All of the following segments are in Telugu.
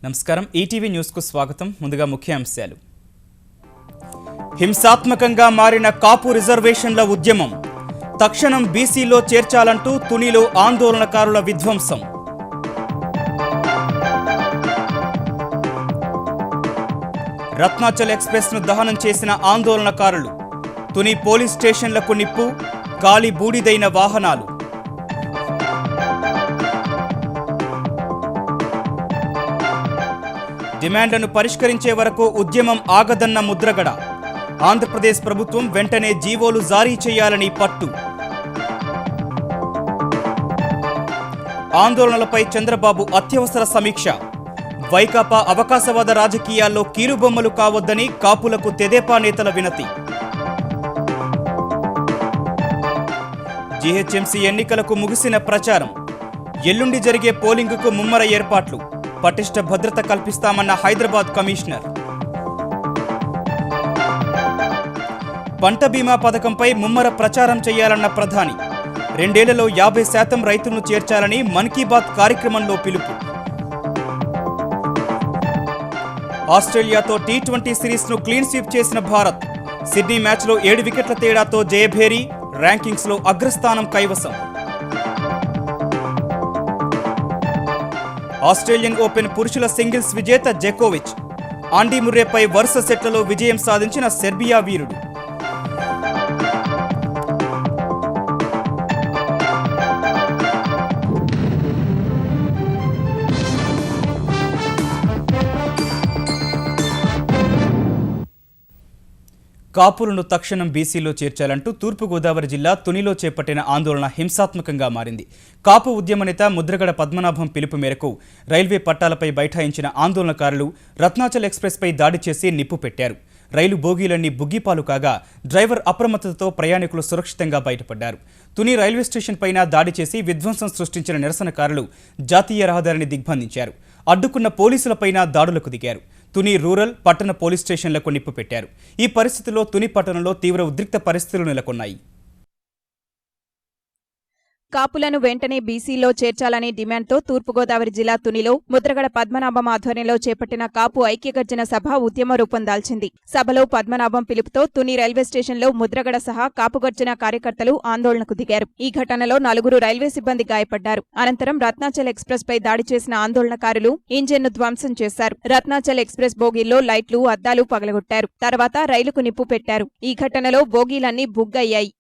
నమస్కారం ఈటీవీ న్యూస్ కు స్వాగతం. ముందుగా ముఖ్యాంశాలు. హింసాత్మకంగా మారిన కాపు రిజర్వేషన్ల ఉద్యమం, తక్షణం బీసీలో చేర్చాలంటూ తునిలో ఆందోళనకారుల విధ్వంసం. రత్నాచల్ ఎక్స్‌ప్రెస్ ను దహనం చేసిన ఆందోళనకారులు, తుని పోలీస్ స్టేషన్లకు నిప్పు, గాలి బూడిదైన వాహనాలు. డిమాండ్లను పరిష్కరించే వరకు ఉద్యమం ఆగదన్న ముద్రగడ. ఆంధ్రప్రదేశ్ ప్రభుత్వం వెంటనే జీవోలు జారీ చేయాలని పట్టు. ఆందోళనలపై చంద్రబాబు అత్యవసర సమీక్ష. వైకాపా అవకాశవాద రాజకీయాల్లో కీలుబొమ్మలు కావద్దని కాపులకు తెదేపా నేతల వినతి. జీహెచ్ఎంసీ ఎన్నికలకు ముగిసిన ప్రచారం. ఎల్లుండి జరిగే పోలింగుకు ముమ్మర ఏర్పాట్లు. పటిష్ట భద్రత కల్పిస్తామన్న హైదరాబాద్ కమిషనర్. పంట బీమా పథకంపై ముమ్మర ప్రచారం చేయాలన్న ప్రధాని. 2 ఏళ్లలో 50% రైతులను చేర్చాలని మన్ కీ బాత్ కార్యక్రమంలో పిలుపు. ఆస్ట్రేలియాతో టీ20 సిరీస్ను క్లీన్ స్వీప్ చేసిన భారత్. సిడ్నీ మ్యాచ్లో 7 వికెట్ల తేడాతో జయభేరి, ర్యాంకింగ్స్లో అగ్రస్థానం కైవసం. ఆస్ట్రేలియన్ ఓపెన్ పురుషుల సింగిల్స్ విజేత జకోవిచ్. ఆండీ ముర్రేపై వరుస సెట్లలో విజయం సాధించిన సెర్బియా వీరుడు. కాపులను తక్షణం బీసీలో చేర్చాలంటూ తూర్పుగోదావరి జిల్లా తునిలో చేపట్టిన ఆందోళన హింసాత్మకంగా మారింది. కాపు ఉద్యమ నేత ముద్రగడ పద్మనాభం పిలుపు మేరకు రైల్వే పట్టాలపై బైఠాయించిన ఆందోళనకారులు రత్నాచల్ ఎక్స్‌ప్రెస్పై దాడి చేసి నిప్పు పెట్టారు. రైలు బోగీలన్నీ బుగ్గిపాలు కాగా డ్రైవర్ అప్రమత్తతతో ప్రయాణికులు సురక్షితంగా బయటపడ్డారు. తుని రైల్వే స్టేషన్ పైన దాడి చేసి విధ్వంసం సృష్టించిన నిరసనకారులు జాతీయ రహదారిని దిగ్బంధించారు. అడ్డుకున్న పోలీసులపైన దాడులకు దిగారు. తుని రూరల్, పట్టణ పోలీస్ స్టేషన్లకు నిప్పు పెట్టారు. ఈ పరిస్థితుల్లో తుని పట్టణంలో తీవ్ర ఉద్రిక్త పరిస్థితులు నెలకొన్నాయి. కాపులను వెంటనే బీసీలో చేర్చాలనే డిమాండ్తో తూర్పుగోదావరి జిల్లా తునిలో ముద్రగడ పద్మనాభం ఆధ్వర్యంలో చేపట్టిన కాపు ఐక్యగర్జన సభ ఉద్యమ రూపం దాల్చింది. సభలో పద్మనాభం పిలుపుతో తుని రైల్వే స్టేషన్లో ముద్రగడ సహా కాపుగర్జన కార్యకర్తలు ఆందోళనకు దిగారు. ఈ ఘటనలో 4 రైల్వే సిబ్బంది గాయపడ్డారు. అనంతరం రత్నాచల్ ఎక్స్‌ప్రెస్ పై దాడి చేసిన ఆందోళనకారులు ఇంజిన్ను ధ్వంసం చేశారు. రత్నాచల్ ఎక్స్‌ప్రెస్ బోగీల్లో లైట్లు, అద్దాలు పగలగొట్టారు. తర్వాత రైలుకు నిప్పు పెట్టారు. ఈ ఘటనలో బోగీలన్నీ బుగ్గయ్యాయి.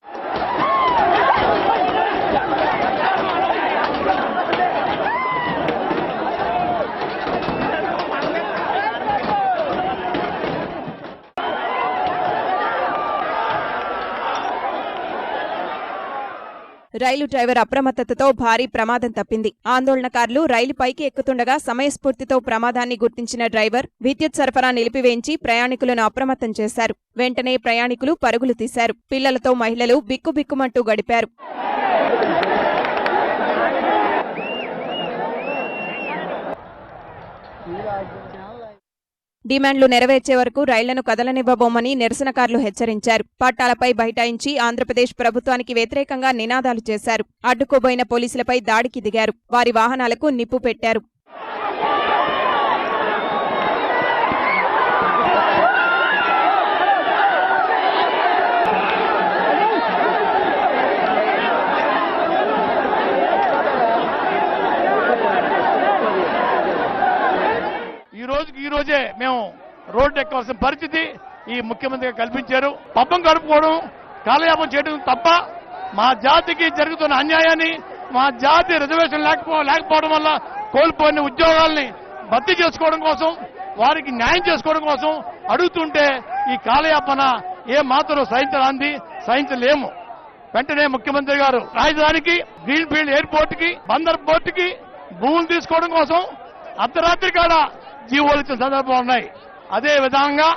రైలు డ్రైవర్ అప్రమత్తతతో భారీ ప్రమాదం తప్పింది. ఆందోళనకారులు రైలు పైకి ఎక్కుతుండగా సమయస్ఫూర్తితో ప్రమాదాన్ని గుర్తించిన డ్రైవర్ విద్యుత్ సరఫరా నిలిపివేయించి ప్రయాణికులను అప్రమత్తం చేశారు. వెంటనే ప్రయాణికులు పరుగులు తీశారు. పిల్లలతో మహిళలు బిక్కుబిక్కుమంటూ గడిపారు. డిమాండ్లు నెరవేర్చే వరకు రైళ్లను కదలనివ్వబోమని నిరసనకారులు హెచ్చరించారు. పట్టాలపై బైఠాయించి ఆంధ్రప్రదేశ్ ప్రభుత్వానికి వ్యతిరేకంగా నినాదాలు చేశారు. అడ్డుకోబోయిన పోలీసులపై దాడికి దిగారు. వారి వాహనాలకు నిప్పు పెట్టారు. ఈ రోజే మేము రోడ్డు ఎక్కవలసిన పరిస్థితి ఈ ముఖ్యమంత్రి కల్పించారు. పబ్బం గడుపుకోవడం, కాలయాపం చేయడం తప్ప మా జాతికి జరుగుతున్న అన్యాయాన్ని, మా జాతి రిజర్వేషన్ లేకపోవడం వల్ల కోల్పోయిన ఉద్యోగాల్ని భర్తీ చేసుకోవడం కోసం, వారికి న్యాయం చేసుకోవడం కోసం అడుగుతుంటే ఈ కాలయాపన ఏ మాత్రం సహించలేము. వెంటనే ముఖ్యమంత్రి గారు రాజధానికి, గ్రీన్ ఫీల్డ్ ఎయిర్పోర్ట్ కి, బందర్ పోర్ట్ కి భూములు తీసుకోవడం కోసం అర్ధరాత్రి కాడ జీవోలు ఇచ్చిన సందర్భాలు ఉన్నాయి. అదే విధంగా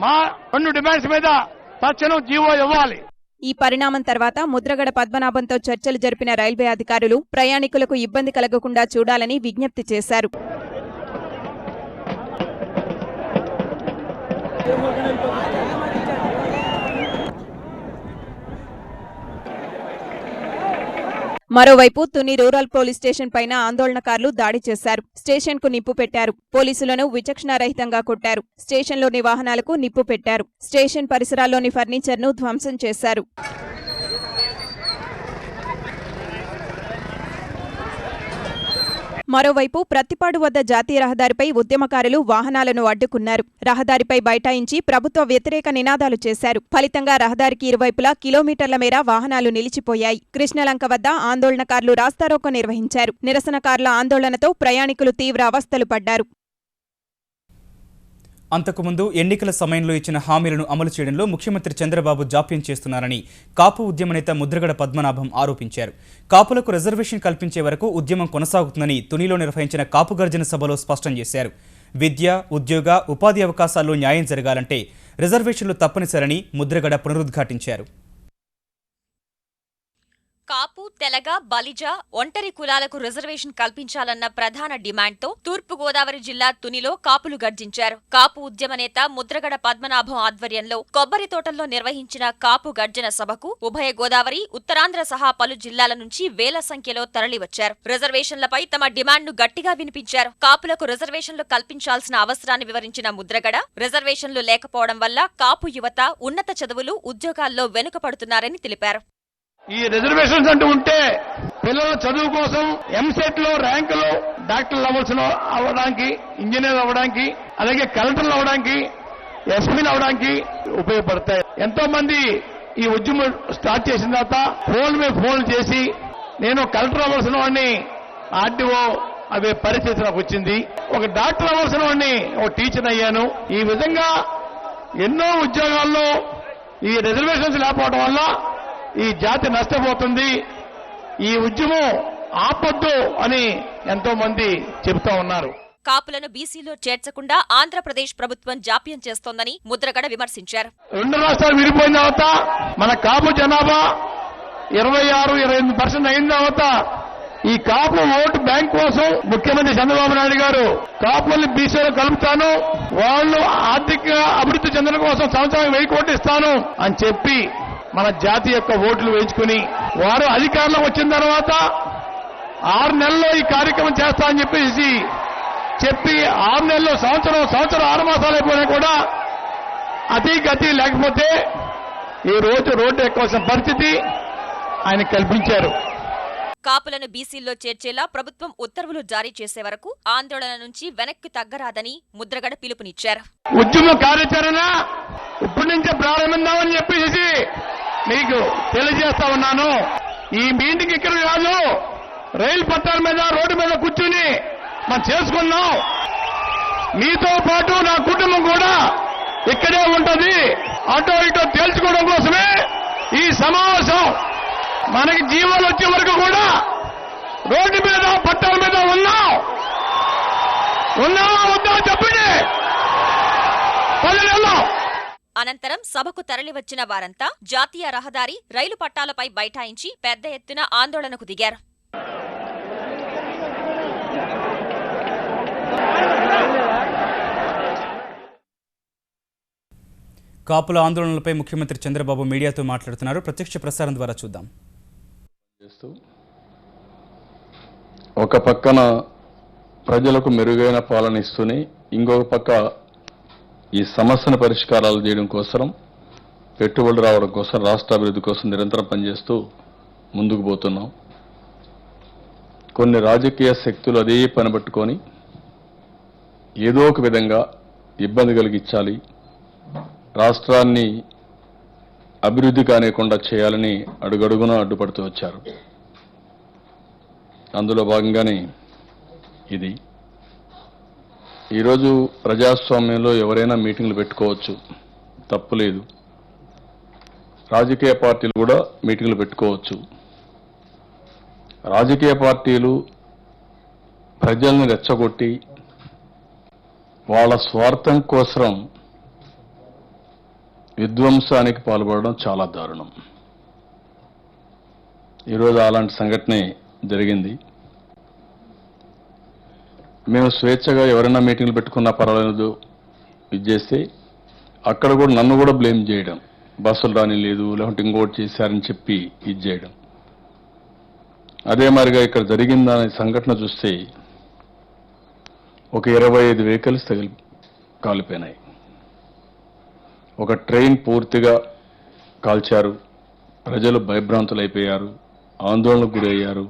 మా 2 డిమాండ్స్ మీద తక్షణం జీవో ఇవ్వాలి. ఈ పరిణామం తర్వాత ముద్రగడ పద్మనాభంతో చర్చలు జరిపిన రైల్వే అధికారులు ప్రయాణికులకు ఇబ్బంది కలగకుండా చూడాలని విజ్ఞప్తి చేశారు. మరోవైపు తుని రూరల్ పోలీస్ స్టేషన్ పైన ఆందోళనకారులు దాడి చేశారు. స్టేషన్ కు నిప్పు పెట్టారు. పోలీసులను విచక్షణారహితంగా కొట్టారు. స్టేషన్లోని వాహనాలకు నిప్పు పెట్టారు. స్టేషన్ పరిసరాల్లోని ఫర్నిచర్ ను ధ్వంసం చేశారు. మరోవైపు ప్రత్తిపాడు వద్ద జాతీయ రహదారిపై ఉద్యమకారులు వాహనాలను అడ్డుకున్నారు. రహదారిపై బైఠాయించి ప్రభుత్వ వ్యతిరేక నినాదాలు చేశారు. ఫలితంగా రహదారికి ఇరువైపులా కిలోమీటర్ల మేర వాహనాలు నిలిచిపోయాయి. కృష్ణలంక వద్ద ఆందోళనకారులు రాస్తారోకో నిర్వహించారు. నిరసనకారుల ఆందోళనతో ప్రయాణికులు తీవ్ర అవస్థలు పడ్డారు. అంతకుముందు ఎన్నికల సమయంలో ఇచ్చిన హామీలను అమలు చేయడంలో ముఖ్యమంత్రి చంద్రబాబు జాప్యం చేస్తున్నారని కాపు ఉద్యమ నేత ముద్రగడ పద్మనాభం ఆరోపించారు. కాపులకు రిజర్వేషన్ కల్పించే వరకు ఉద్యమం కొనసాగుతుందని తునిలో నిర్వహించిన కాపు గర్జన సభలో స్పష్టం చేశారు. విద్య, ఉద్యోగ, ఉపాధి అవకాశాల్లో న్యాయం జరగాలంటే రిజర్వేషన్లు తప్పనిసరని ముద్రగడ పునరుద్ఘాటించారు. కాపు, తెలగ, బలిజ, ఒంటరి కులాలకు రిజర్వేషన్ కల్పించాలన్న ప్రధాన డిమాండ్తో తూర్పుగోదావరి జిల్లా తునిలో కాపులు గర్జించారు. కాపు ఉద్యమ నేత ముద్రగడ పద్మనాభం ఆధ్వర్యంలో కొబ్బరి తోటల్లో నిర్వహించిన కాపు గర్జన సభకు ఉభయ గోదావరి, ఉత్తరాంధ్ర సహా పలు జిల్లాల నుంచి వేల సంఖ్యలో తరలివచ్చారు. రిజర్వేషన్లపై తమ డిమాండ్ను గట్టిగా వినిపించారు. కాపులకు రిజర్వేషన్లు కల్పించాల్సిన అవసరాన్ని వివరించిన ముద్రగడ, రిజర్వేషన్లు లేకపోవడం వల్ల కాపు యువత ఉన్నత చదువులు, ఉద్యోగాల్లో వెనుకపడుతున్నారని తెలిపారు. ఈ రిజర్వేషన్స్ అంటూ ఉంటే పిల్లల చదువు కోసం ఎంసెట్ లో ర్యాంకులు డాక్టర్లు అవ్వడానికి, ఇంజనీర్ అవ్వడానికి, అలాగే కలెక్టర్లు అవ్వడానికి, ఎస్పీలు అవ్వడానికి ఉపయోగపడతాయి. ఎంతో మంది ఈ ఉద్యమం స్టార్ట్ చేసిన తర్వాత ఫోన్ మీద ఫోన్ చేసి నేను కలెక్టర్ అవ్వాల్సిన వాడిని, ఆర్డీఓ అవే పరిస్థితి నాకు వచ్చింది, ఒక డాక్టర్ అవ్వాల్సిన వాడిని ఒక టీచర్ అయ్యాను. ఈ విధంగా ఎన్నో ఉద్యోగాల్లో ఈ రిజర్వేషన్స్ లేకపోవడం వల్ల ఈ జాతి నష్టపోతుంది, ఈ ఉద్యమం ఆపొద్దు అని ఎంతో మంది చెబుతా ఉన్నారు. కాపులను బీసీలో చేర్చకుండా ఆంధ్రప్రదేశ్ ప్రభుత్వం జాప్యం చేస్తోందని ముద్రగడ విమర్శించారు. 2 రాష్ట్రాలు విడిపోయిన తర్వాత మన కాపు జనాభా 26-28% అయిన తర్వాత ఈ కాపు ఓటు బ్యాంక్ కోసం ముఖ్యమంత్రి చంద్రబాబు నాయుడు గారు కాపుల్ని బీసీలో కలుపుతాను, వాళ్ళు ఆర్థిక అభివృద్ధి చెందడం కోసం సంవత్సరానికి 1000 కోట్లు ఇస్తాను అని చెప్పి మన జాతి యొక్క ఓట్లు వేయించుకుని వారు అధికారంలోకి వచ్చిన తర్వాత 6 నెలల్లో ఈ కార్యక్రమం చేస్తా అని చెప్పి 6 నెలల్లో సంవత్సరం 6 మాసాలు అయిపోయినా కూడా అతి గతి లేకపోతే ఈ రోజు రోడ్డు ఎక్కవలసిన పరిస్థితి ఆయన కల్పించారు. కాపులను బీసీల్లో చేర్చేలా ప్రభుత్వం ఉత్తర్వులు జారీ చేసే వరకు ఆందోళన నుంచి వెనక్కి తగ్గరాదని ముద్రగడ పిలుపునిచ్చారు. ఉద్యమ కార్యాచరణ ఇప్పటి నుంచే ప్రారంభిద్దామని చెప్పేసి మీకు తెలియజేస్తా ఉన్నాను. ఈ మీటింగ్ ఇక్కడ కాదు, రైలు పట్టాల మీద, రోడ్డు మీద కూర్చుని మనం చేసుకున్నాం. మీతో పాటు నా కుటుంబం కూడా ఇక్కడే ఉంటది. అటో ఇటో తేల్చుకోవడం కోసమే ఈ సమావేశం. మనకి జీవాలు వచ్చే వరకు కూడా రోడ్డు మీద, పట్టాల మీద ఉన్నామా వద్దా చెప్పండి. 10 నెలలు అనంతరం సభకు తరలివచ్చిన వారంతా జాతీయ రహదారి, రైలు పట్టాలపై బైఠాయించి పెద్ద ఎత్తున ఆందోళనకు దిగారు. కాపుల ఆందోళనలపై ముఖ్యమంత్రి చంద్రబాబు మీడియాతో మాట్లాడుతున్నారు. ప్రత్యక్ష ప్రసారం ద్వారా చూద్దాం. ఒక పక్కన ప్రజలకు మెరుగైన పాలన ఇస్తూనే ఇంకొక పక్క ఈ సమస్యను పరిష్కారాలు చేయడం కోసం, పెట్టుబడులు రావడం కోసం, రాష్ట్ర అభివృద్ధి కోసం నిరంతరం పనిచేస్తూ ముందుకు పోతున్నాం. కొన్ని రాజకీయ శక్తులు అదే పని పట్టుకొని ఏదో ఒక విధంగా ఇబ్బంది కలిగించాలి, రాష్ట్రాన్ని అభివృద్ధి కానివ్వకుండా చేయాలని అడుగడుగునా అడ్డుపడుతూ వచ్చారు. అందులో భాగంగానే ఇది. ఈరోజు ప్రజాస్వామ్యంలో ఎవరైనా మీటింగ్లు పెట్టుకోవచ్చు, తప్పులేదు. రాజకీయ పార్టీలు కూడా మీటింగ్లు పెట్టుకోవచ్చు. రాజకీయ పార్టీలు ప్రజల్ని రెచ్చగొట్టి వాళ్ళ స్వార్థం కోసం విధ్వంసానికి పాల్పడడం చాలా దారుణం. ఈరోజు అలాంటి సంఘటనే జరిగింది. మేము స్వేచ్ఛగా ఎవరైనా మీటింగ్లు పెట్టుకున్నా పర్వాలేదు ఇది చేస్తే అక్కడ కూడా నన్ను కూడా బ్లేమ్ చేయడం, బస్సులు రాని లేదు, లేకుంటే ఇంకోటి చేశారని చెప్పి ఇది చేయడం. అదే మాదిరిగా ఇక్కడ జరిగిందనే సంఘటన చూస్తే ఒక 25 వెహికల్స్ కాలిపోయినాయి. ఒక ట్రైన్ పూర్తిగా కాల్చారు. ప్రజలు భయభ్రాంతులైపోయారు, ఆందోళనకు గురయ్యారు.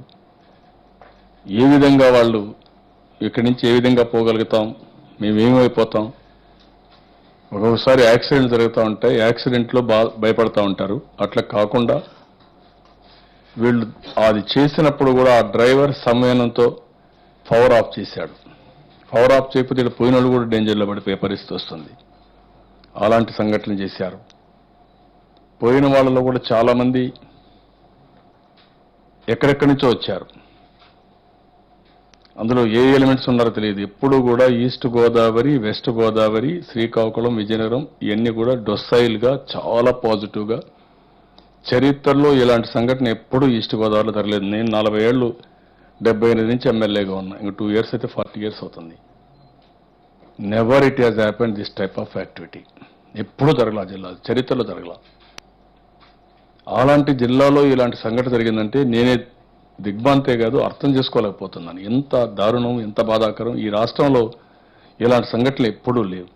ఏ విధంగా వాళ్ళు ఇక్కడి నుంచి ఏ విధంగా పోగలుగుతాం, మేమేమైపోతాం. ఒక్కొక్కసారి యాక్సిడెంట్ జరుగుతూ ఉంటాయి, యాక్సిడెంట్లో భయపడతా ఉంటారు. అట్లా కాకుండా వీళ్ళు అది చేసినప్పుడు కూడా ఆ డ్రైవర్ సంయమనంతో పవర్ ఆఫ్ చేశాడు. పవర్ ఆఫ్ చేయకపోతే ఇక్కడ పోయిన వాళ్ళు కూడా డేంజర్లో పడిపోయే పరిస్థితి వస్తుంది. అలాంటి సంఘటనలు చేశారు. పోయిన వాళ్ళలో కూడా చాలా మంది ఎక్కడెక్కడి నుంచో వచ్చారు. అందులో ఏ ఎలిమెంట్స్ ఉన్నారో తెలియదు. ఎప్పుడు కూడా ఈస్ట్ గోదావరి, వెస్ట్ గోదావరి, శ్రీకాకుళం, విజయనగరం ఇవన్నీ కూడా డొసైల్గా చాలా పాజిటివ్గా, చరిత్రలో ఇలాంటి సంఘటన ఎప్పుడూ ఈస్ట్ గోదావరిలో జరగలేదు. నేను 40 ఏళ్ళు 78 నుంచి ఎమ్మెల్యేగా ఉన్నా. ఇంక 2 years అయితే 40 years అవుతుంది. Never it has happened this type of activity. ఎప్పుడూ జరగల జిల్లా చరిత్రలో జరగల. అలాంటి జిల్లాలో ఇలాంటి సంఘటన జరిగిందంటే నేనే దిగ్భ్రాంతే కాదు, అర్థం చేసుకోలేకపోతున్నాను. ఎంత దారుణం, ఎంత బాధాకరం. ఈ రాష్ట్రంలో ఇలాంటి సంఘటనలు ఎప్పుడూ లేవు.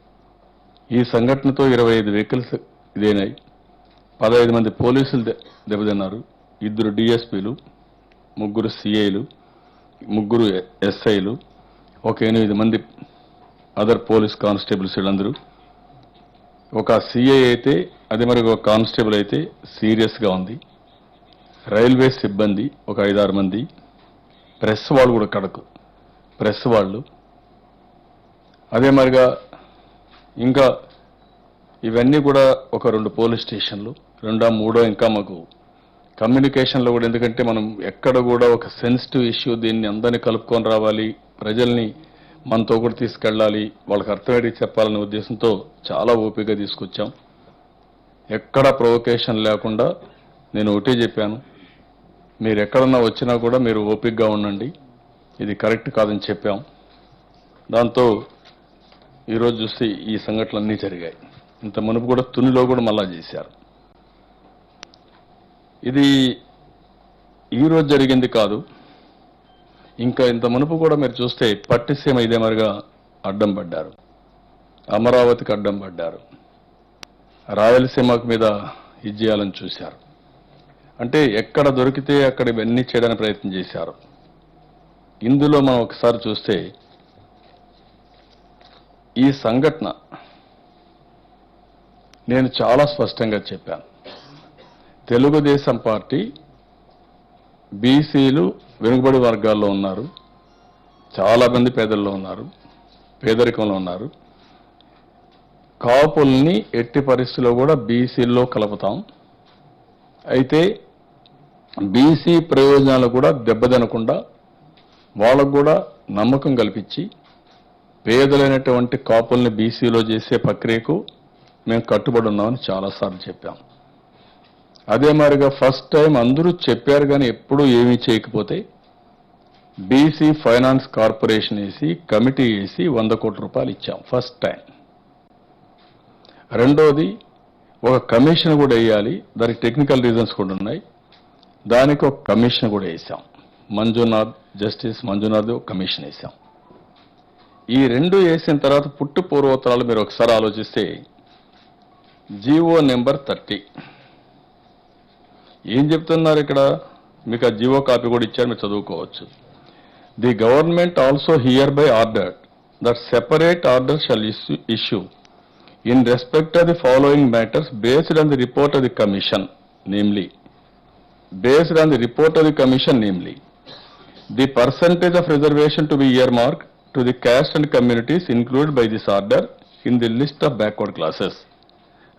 ఈ సంఘటనతో 25 వెహికల్స్ ఇదేనాయి, 15 మంది పోలీసులు దెబ్బతిన్నారు, 2 DSPలు, 3 CIలు, 3 SIలు, ఒక 8 మంది అదర్ పోలీస్ కానిస్టేబుల్స్. వీళ్ళందరూ ఒక CI అయితే, అదే మరి ఒక కానిస్టేబుల్ అయితే సీరియస్గా ఉంది. రైల్వే సిబ్బంది ఒక 5-6 మంది, ప్రెస్ వాళ్ళు కూడా కడకు ప్రెస్ వాళ్ళు. అదే మరిగా ఇంకా ఇవన్నీ కూడా ఒక 2 పోలీస్ స్టేషన్లు, 2 3 ఇంకా మాకు కమ్యూనికేషన్లో కూడా. ఎందుకంటే మనం ఎక్కడ కూడా ఒక సెన్సిటివ్ ఇష్యూ, దీన్ని అందరినీ కలుపుకొని రావాలి, ప్రజల్ని మనతో కూడా తీసుకెళ్ళాలి, వాళ్ళకి అర్థమయ్యేది చెప్పాలనే ఉద్దేశంతో చాలా ఓపికగా తీసుకొచ్చాం. ఎక్కడ ప్రొవొకేషన్ లేకుండా నేను ఒకటే చెప్పాను, మీరు ఎక్కడన్నా వచ్చినా కూడా మీరు ఓపికగా ఉండండి, ఇది కరెక్ట్ కాదని చెప్పాం. దాంతో ఈరోజు చూస్తే ఈ సంఘటనలన్నీ జరిగాయి. ఇంత మునుపు కూడా తునిలో కూడా మళ్ళా చేశారు. ఇది ఈరోజు జరిగింది కాదు, ఇంకా ఇంత మునుపు కూడా మీరు చూస్తే పట్టిసీమ ఇదే మరిగా అడ్డం పడ్డారు, అమరావతికి అడ్డం పడ్డారు, రాయలసీమకు మీద ఇది చేయాలని చూశారు. అంటే ఎక్కడ దొరికితే అక్కడ ఇవన్నీ చేయడానికి ప్రయత్నం చేశారు. ఇందులో మనం ఒకసారి చూస్తే ఈ సంఘటన నేను చాలా స్పష్టంగా చెప్పాను. తెలుగుదేశం పార్టీ బీసీలు వెనుకబడి వర్గాల్లో ఉన్నారు, చాలా మంది పేదల్లో ఉన్నారు, పేదరికంలో ఉన్నారు. కాపుల్ని ఎట్టి పరిస్థితుల్లో కూడా బీసీల్లో కలుపుతాం. అయితే బీసీ ప్రయోజనాలు కూడా దెబ్బతినకుండా వాళ్ళకు కూడా నమ్మకం కల్పించి పేదలైనటువంటి కాపుల్ని బీసీలో చేసే ప్రక్రియకు మేము కట్టుబడి ఉన్నామని చాలాసార్లు చెప్పాం. అదే మాదిరిగా ఫస్ట్ టైం అందరూ చెప్పారు కానీ ఎప్పుడూ ఏమీ చేయకపోతే బీసీ ఫైనాన్స్ కార్పొరేషన్ వేసి కమిటీ వేసి 100 కోట్ల రూపాయలు ఇచ్చాం ఫస్ట్ టైం. రెండోది ఒక కమిషన్ కూడా వేయాలి, దానికి టెక్నికల్ రీజన్స్ కూడా ఉన్నాయి, దానికి ఒక కమిషన్ కూడా వేసాం. జస్టిస్ మంజునాథ్ కమిషన్ వేసాం. ఈ 2 వేసిన తర్వాత పుట్టు పూర్వోత్తరాలు మీరు ఒకసారి ఆలోచిస్తే జీవో నెంబర్ 30 ఏం చెప్తున్నారు ఇక్కడ, మీకు ఆ జీవో కాపీ కూడా ఇచ్చారు, మీరు చదువుకోవచ్చు. The government also here by ordered that separate order shall issue in respect of the following matters based on the report of the commission, namely the percentage of reservation to be earmarked to the caste and communities included by this order in the list of backward classes.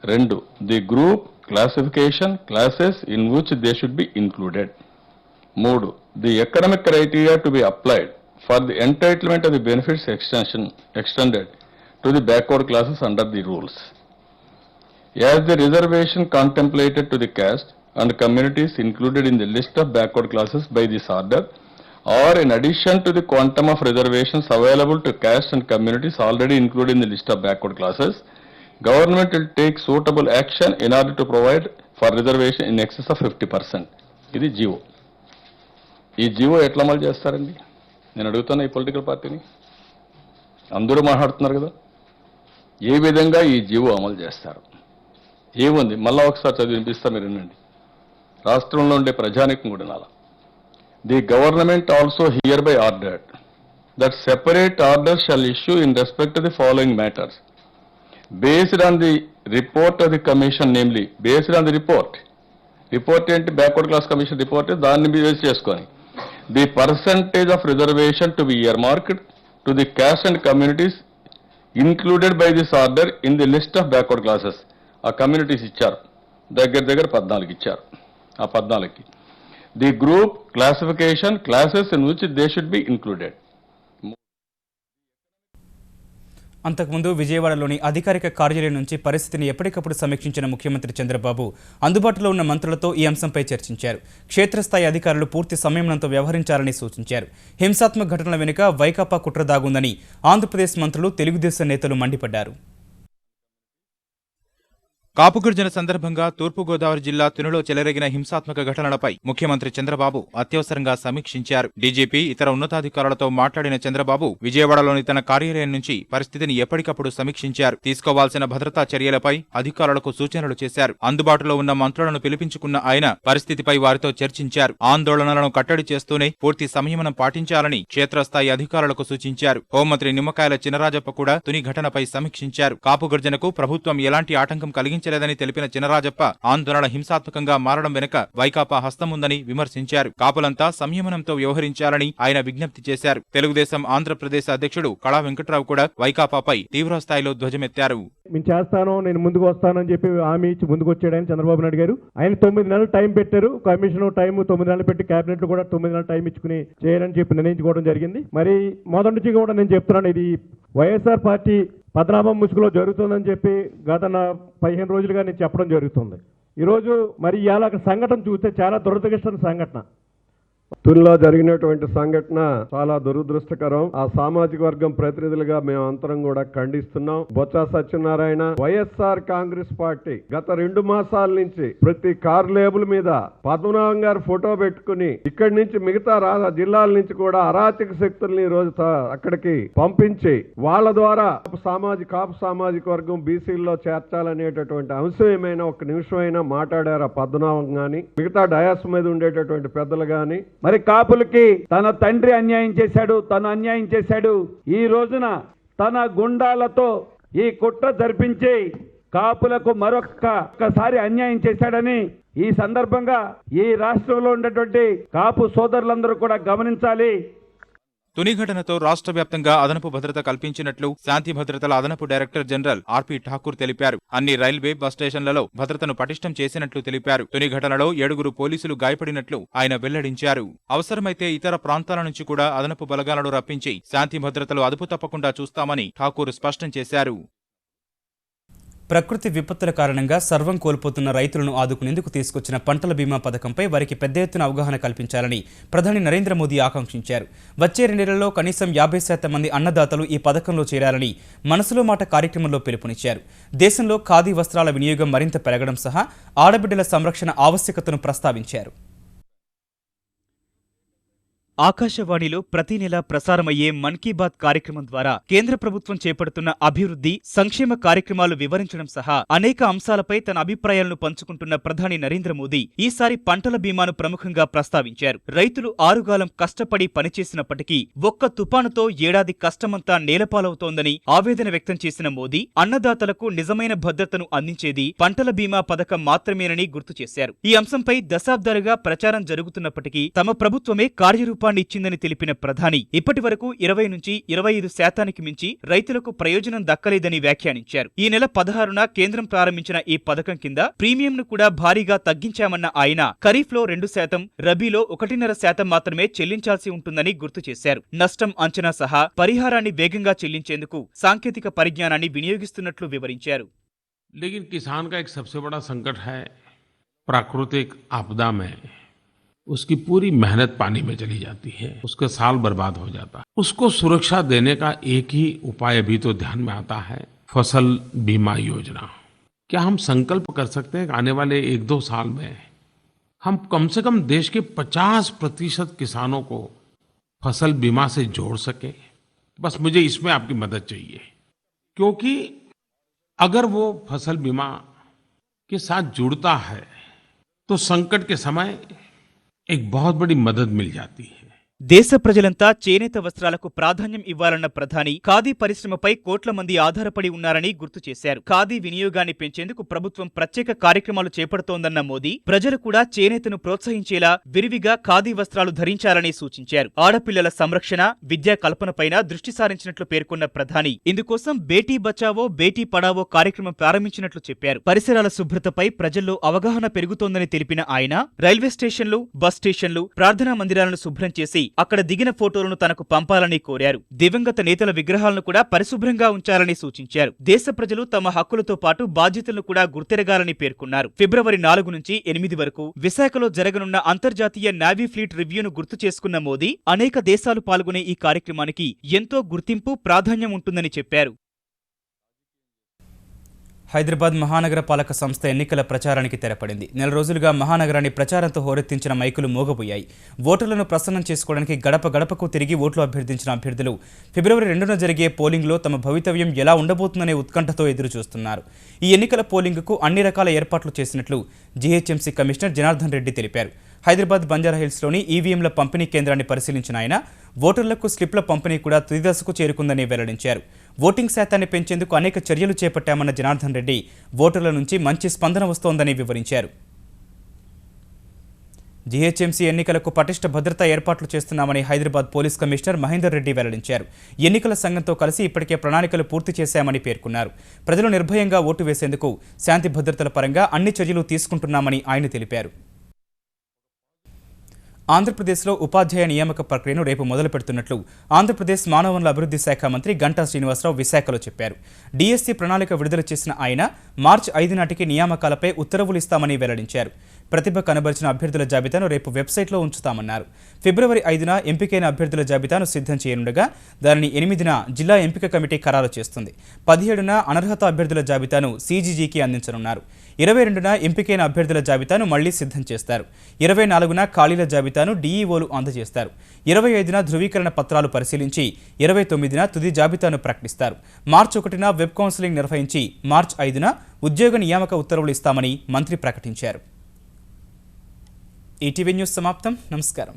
2. The group classification classes in which they should be included. 3. The economic criteria to be applied for the entitlement of the benefits extended to the backward classes under the rules. As the reservation contemplated to the caste and communities included in the list of backward classes by this order, or in addition to the quantum of reservations available to caste and communities already included in the list of backward classes, government will take suitable action in order to provide for reservation in excess of 50%. ఇది జీవో. ఈ జీవో ఎట్లా అమలు చేస్తారండి? నేను అడుగుతున్నా ఈ పొలిటికల్ పార్టీని. అందరూ మాట్లాడుతున్నారు కదా, ఏ విధంగా ఈ జీవో అమలు చేస్తారు? ఏముంది? మళ్ళా ఒకసారి చదివి వినిపిస్తా, మీరు వినండి. రాష్ట్రంలో ఉండే ప్రజానికం కూడా నాలా. The government also here by ordered that separate order shall issue in respect to the following matters based on the report of the commission, namely based on the report ఏంటి? Backward class commission report. దాన్ని బేస్ చేసుకొని the percentage of reservation to be earmarked to the caste and communities included by this order in the list of backward classes. ఆ కమ్యూనిటీస్ ఇచ్చారు, దగ్గర 14 ఇచ్చారు. ఆ 14కి the group classification classes in which they should be included. అంతకుముందు విజయవాడలోని అధికారిక కార్యాలయం నుంచి పరిస్థితిని ఎప్పటికప్పుడు సమీక్షించిన ముఖ్యమంత్రి చంద్రబాబు అందుబాటులో ఉన్న మంత్రులతో ఈ అంశంపై చర్చించారు. క్షేత్రస్థాయి అధికారులు పూర్తి సంయమనంతో వ్యవహరించాలని సూచించారు. హింసాత్మక ఘటనల వెనుక వైకాపా కుట్ర దాగుందని ఆంధ్రప్రదేశ్ మంత్రులు, తెలుగుదేశం నేతలు మండిపడ్డారు. కాపు గిరిజన సందర్భంగా తూర్పుగోదావరి జిల్లా తునిలో చెలరేగిన హింసాత్మక ఘటనలపై ముఖ్యమంత్రి చంద్రబాబు అత్యవసరంగా సమీక్షించారు. డీజీపీ, ఇతర ఉన్నతాధికారులతో మాట్లాడిన చంద్రబాబు విజయవాడలోని తన కార్యాలయం నుంచి పరిస్థితిని ఎప్పటికప్పుడు సమీక్షించారు. తీసుకోవాల్సిన భద్రతా చర్యలపై అధికారులకు సూచనలు చేశారు. అందుబాటులో ఉన్న మంత్రులను పిలిపించుకున్న ఆయన పరిస్థితిపై వారితో చర్చించారు. ఆందోళనలను కట్టడి చేస్తూనే పూర్తి సంయమనం పాటించాలని క్షేత్రస్థాయి అధికారులకు సూచించారు. హోంమంత్రి నిమ్మకాయల చినరాజప్ప కూడా తుని ఘటనపై సమీక్షించారు. కాపు గిరిజనకు ప్రభుత్వం ఎలాంటి ఆటంకం కలిగించలేదని తెలిపిన చినరాజప్ప ఆందోళన హింసాత్మకంగా మారడం వెనుక వైకాపా హస్తముందని విమర్శించారు. కాపులంతా సంయమనంతో వ్యవహరించాలని ఆయన విజ్ఞప్తి చేశారు. తెలుగుదేశం ఆంధ్రప్రదేశ్ అధ్యక్షుడు కళా వెంకట్రావు కూడా వైకాపాపై తీవ్రస్థాయిలో ధ్వజమెత్తారు. నేను చేస్తాను, నేను ముందుకు వస్తానని చెప్పి హామీ ఇచ్చి ముందుకు వచ్చాడని చంద్రబాబు నాయుడు గారు. ఆయన 9 నెలలు టైం పెట్టారు. కమిషన్ టైం 9 నెలలు పెట్టి కేబినెట్ లో కూడా 9 నెలలు టైం ఇచ్చుకుని చేయాలని చెప్పి నిర్ణయించుకోవడం జరిగింది. మరి మొదటి నుంచి కూడా నేను చెప్తున్నాను, ఇది వైఎస్ఆర్ పార్టీ పద్మనాభం ముసుగులో జరుగుతుందని చెప్పి గత 15 రోజులుగా నేను చెప్పడం జరుగుతుంది. ఈరోజు మరి ఇవాళ సంఘటన చూస్తే చాలా దురదృష్టకర సంఘటన. తునిలో జరిగినటువంటి సంఘటన చాలా దురదృష్టకరం. ఆ సామాజిక వర్గం ప్రతినిధులుగా మేము అందరం కూడా ఖండిస్తున్నాం. బొత్స సత్యనారాయణ, వైఎస్ఆర్ కాంగ్రెస్ పార్టీ గత 2 మాసాల నుంచి ప్రతి కారు లేబుల్ మీద పద్మనాభం గారు ఫోటో పెట్టుకుని ఇక్కడి నుంచి మిగతా జిల్లాల నుంచి కూడా అరాచక శక్తుల్ని ఈ రోజు అక్కడికి పంపించి వాళ్ళ ద్వారా కాపు సామాజిక వర్గం బీసీల్లో చేర్చాలనేటటువంటి అంశం ఏమైనా ఒక నిమిషం అయినా మాట్లాడారా పద్మనాభం గాని మిగతా డయాస్ మీద ఉండేటటువంటి పెద్దలు గాని? మరి కాపులకి తన తండ్రి అన్యాయం చేశాడు, తను అన్యాయం చేశాడు. ఈ రోజున తన గుండాలతో ఈ కుట్ర జరిపించి కాపులకు మరొక్కసారి అన్యాయం చేశాడని ఈ సందర్భంగా ఈ రాష్ట్రంలో ఉన్నటువంటి కాపు సోదరులందరూ కూడా గమనించాలి. తుని ఘటనతో రాష్ట్ర వ్యాప్తంగా అదనపు భద్రత కల్పించినట్లు శాంతి భద్రతల అదనపు డైరెక్టర్ జనరల్ ఆర్పి ఠాకూర్ తెలిపారు. అన్ని రైల్వే, బస్ స్టేషన్లలో భద్రతను పటిష్టం చేసినట్లు తెలిపారు. తుని ఘటనలో 7 పోలీసులు గాయపడినట్లు ఆయన వెల్లడించారు. అవసరమైతే ఇతర ప్రాంతాల నుంచి కూడా అదనపు బలగాలను రప్పించి శాంతి భద్రతలు అదుపు తప్పకుండా చూస్తామని ఠాకూర్ స్పష్టం చేశారు. ప్రకృతి విపత్తుల కారణంగా సర్వం కోల్పోతున్న రైతులను ఆదుకునేందుకు తీసుకొచ్చిన పంటల బీమా పథకంపై వారికి పెద్ద ఎత్తున అవగాహన కల్పించాలని ప్రధాని నరేంద్ర మోదీ ఆకాంక్షించారు. వచ్చే 2 నెలల్లో కనీసం 50% మంది అన్నదాతలు ఈ పథకంలో చేరాలని మనసులో మాట కార్యక్రమంలో పిలుపునిచ్చారు. దేశంలో ఖాదీ వస్త్రాల వినియోగం మరింత పెరగడం సహా ఆడబిడ్డల సంరక్షణ ఆవశ్యకతను ప్రస్తావించారు. ఆకాశవాణిలో ప్రతి నెల ప్రసారమయ్యే మన్ కీ బాత్ కార్యక్రమం ద్వారా కేంద్ర ప్రభుత్వం చేపడుతున్న అభివృద్ధి, సంక్షేమ కార్యక్రమాలు వివరించడం సహా అనేక అంశాలపై తన అభిప్రాయాలను పంచుకుంటున్న ప్రధాని నరేంద్ర మోదీ ఈసారి పంటల బీమాను ప్రముఖంగా ప్రస్తావించారు. రైతులు ఆరుగాలం కష్టపడి పనిచేసినప్పటికీ ఒక్క తుపానుతో ఏడాది కష్టమంతా నేలపాలవుతోందని ఆవేదన వ్యక్తం చేసిన మోదీ అన్నదాతలకు నిజమైన భద్రతను అందించేది పంటల బీమా పథకం మాత్రమేనని గుర్తు చేశారు. ఈ అంశంపై దశాబ్దాలుగా ప్రచారం జరుగుతున్నప్పటికీ తమ ప్రభుత్వమే కార్యరూపం ఇచ్చిందని తెలిపిన ప్రధాని ఇప్పటి వరకు 20 నుంచి 25% మించి రైతులకు ప్రయోజనం దక్కలేదని వ్యాఖ్యానించారు. ఈ నెల 16న కేంద్రం ప్రారంభించిన ఈ పథకం కింద ప్రీమియంను కూడా భారీగా తగ్గించామన్న ఆయన ఖరీఫ్లో 2%, రబీలో 1.5% మాత్రమే చెల్లించాల్సి ఉంటుందని గుర్తు చేశారు. నష్టం అంచనా సహా పరిహారాన్ని వేగంగా చెల్లించేందుకు సాంకేతిక పరిజ్ఞానాన్ని వినియోగిస్తున్నట్లు వివరించారు. लेकिन किसान का एक सबसे बड़ा संकट है प्राकृतिक आपदा में उसकी पूरी मेहनत पानी में चली जाती है, उसका साल बर्बाद हो जाता है। उसको सुरक्षा देने का एक ही उपाय अभी तो ध्यान में आता है, फसल बीमा योजना। क्या हम संकल्प कर सकते हैं कि आने वाले 1-2 साल में हम कम से कम देश के 50% किसानों को फसल बीमा से जोड़ सके। बस मुझे इसमें आपकी मदद चाहिए, क्योंकि अगर वो फसल बीमा के साथ जुड़ता है तो संकट के समय एक बहुत बड़ी मदद मिल जाती है। దేశ ప్రజలంతా చేనేత వస్త్రాలకు ప్రాధాన్యం ఇవ్వాలన్న ప్రధాని ఖాదీ పరిశ్రమపై కోట్ల మంది ఆధారపడి ఉన్నారని గుర్తు చేశారు. ఖాదీ వినియోగాన్ని పెంచేందుకు ప్రభుత్వం ప్రత్యేక కార్యక్రమాలు చేపడుతోందన్న మోదీ ప్రజలు కూడా చేనేతను ప్రోత్సహించేలా విరివిగా ఖాదీ వస్త్రాలు ధరించాలని సూచించారు. ఆడపిల్లల సంరక్షణ, విద్యా కల్పనపైన దృష్టి సారించినట్లు పేర్కొన్న ప్రధాని ఇందుకోసం బేటీ బచావో బేటీ పడావో కార్యక్రమం ప్రారంభించినట్లు చెప్పారు. పరిసరాల శుభ్రతపై ప్రజల్లో అవగాహన పెరుగుతోందని తెలిపిన ఆయన రైల్వే స్టేషన్లు, బస్ స్టేషన్లు, ప్రార్థనా మందిరాలను శుభ్రం చేసి అక్కడ దిగిన ఫోటోలను తనకు పంపాలని కోరారు. దివంగత నేతల విగ్రహాలను కూడా పరిశుభ్రంగా ఉంచాలని సూచించారు. దేశ ప్రజలు తమ హక్కులతో పాటు బాధ్యతలను కూడా గుర్తెరగాలని పేర్కొన్నారు. ఫిబ్రవరి 4 నుంచి 8 వరకు విశాఖలో జరగనున్న అంతర్జాతీయ నేవీ ఫ్లీట్ రివ్యూను గుర్తు చేసుకున్న మోదీ అనేక దేశాలు పాల్గొనే ఈ కార్యక్రమానికి ఎంతో గుర్తింపు, ప్రాధాన్యం ఉంటుందని చెప్పారు. హైదరాబాద్ మహానగర పాలక సంస్థ ఎన్నికల ప్రచారానికి తెరపడింది. నెల రోజులుగా మహానగరాన్ని ప్రచారంతో హోరెత్తించిన మైకులు మోగబోయాయి. ఓటర్లను ప్రసన్నం చేసుకోవడానికి గడప గడపకు తిరిగి ఓట్లు అభ్యర్థించిన అభ్యర్థులు ఫిబ్రవరి 2న జరిగే పోలింగ్లో తమ భవితవ్యం ఎలా ఉండబోతుందనే ఉత్కంఠతో ఎదురుచూస్తున్నారు. ఈ ఎన్నికల పోలింగ్కు అన్ని రకాల ఏర్పాట్లు చేసినట్లు జీహెచ్ఎంసీ కమిషనర్ జనార్దన్ రెడ్డి తెలిపారు. హైదరాబాద్ బంజారాహిల్స్లోని ఈవీఎంల పంపిణీ కేంద్రాన్ని పరిశీలించిన ఆయన ఓటర్లకు స్లిప్ల పంపిణీ కూడా తుది దశకు చేరుకుందని వెల్లడించారు. ఓటింగ్ శాతాన్ని పెంచేందుకు అనేక చర్యలు చేపట్టామన్న జనార్దన్ రెడ్డి ఓటర్ల నుంచి మంచి స్పందన వస్తోందని వివరించారు. జీహెచ్ఎంసీ ఎన్నికలకు పటిష్ట భద్రతా ఏర్పాట్లు చేస్తున్నామని హైదరాబాద్ పోలీస్ కమిషనర్ మహేందర్ రెడ్డి వెల్లడించారు. ఎన్నికల సంఘంతో కలిసి ఇప్పటికే ప్రణాళికలు పూర్తి చేశామని పేర్కొన్నారు. ప్రజలు నిర్భయంగా ఓటు వేసేందుకు శాంతి భద్రతల పరంగా అన్ని చర్యలు తీసుకుంటున్నామని ఆయన తెలిపారు. ఆంధ్రప్రదేశ్లో ఉపాధ్యాయ నియామక ప్రక్రియను రేపు మొదలు పెడుతున్నట్లు ఆంధ్రప్రదేశ్ మానవ వనరుల అభివృద్ధి శాఖ మంత్రి గంటా శ్రీనివాసరావు విశాఖలో చెప్పారు. డిఎస్సి ప్రణాళిక విడుదల చేసిన ఆయన మార్చి 5 నాటికి నియామకాలపై ఉత్తర్వులు ఇస్తామని వెల్లడించారు. ప్రతిభ కనబరిచిన అభ్యర్థుల జాబితాను రేపు వెబ్సైట్లో ఉంచుతామన్నారు. ఫిబ్రవరి 5న ఎంపికైన అభ్యర్థుల జాబితాను సిద్ధం చేయనుండగా దానిని 8న జిల్లా ఎంపిక కమిటీ ఖరారు చేస్తుంది. 17న అనర్హత అభ్యర్థుల జాబితాను సీజీజీకి అందించనున్నారు. 22న ఎంపికైన అభ్యర్థుల జాబితాను మళ్లీ సిద్ధం చేస్తారు. 24న ఖాళీల జాబితాను డీఈఓలు అందజేస్తారు. 25న ధృవీకరణ పత్రాలు పరిశీలించి 29న తుది జాబితాను ప్రకటిస్తారు. మార్చి 1న వెబ్ కౌన్సిలింగ్ నిర్వహించి మార్చి 5న ఉద్యోగ నియామక ఉత్తర్వులు ఇస్తామని మంత్రి ప్రకటించారు. ఈటీవీ న్యూస్ సమాప్తం. నమస్కారం.